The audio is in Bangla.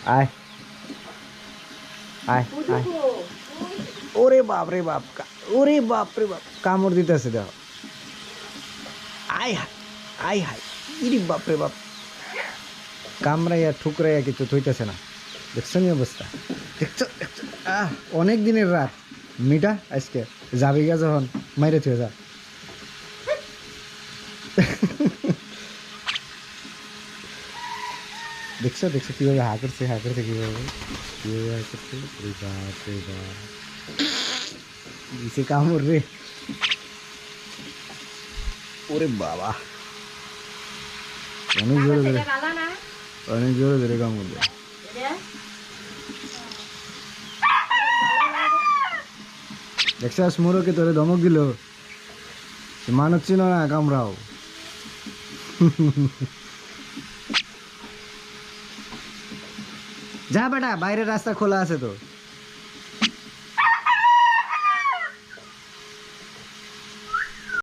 আয় আয় আয় ওরে বাপ রে বাপ ওরে বাপ রে বাপ কামড় দিতেছে দেখো আয় হায় আয় হায় ইরি বাপ রে বাপ কামড়াইয়া ঠুকরাইয়া কিছু থইতেছে না দেখছো নি অবস্থা দেখছো দেখছো অনেক দিনের রাত মিটা আজকে যাবি গা যখন মাইরে থুয়ে যা দেখছো দেখছো কিভাবে হা করছে কিভাবে কিভাবে হা করছে রে বাপ রে বাপ দিছে কামড় রে ওরে বাবা অনেক জোরে ধরে কামড় দেয় দেখছাস মোরকে তোরে ধমক দিল মানুষ ছিল না কামড়াও যা বেটা বাইরের রাস্তা খোলা আছে তো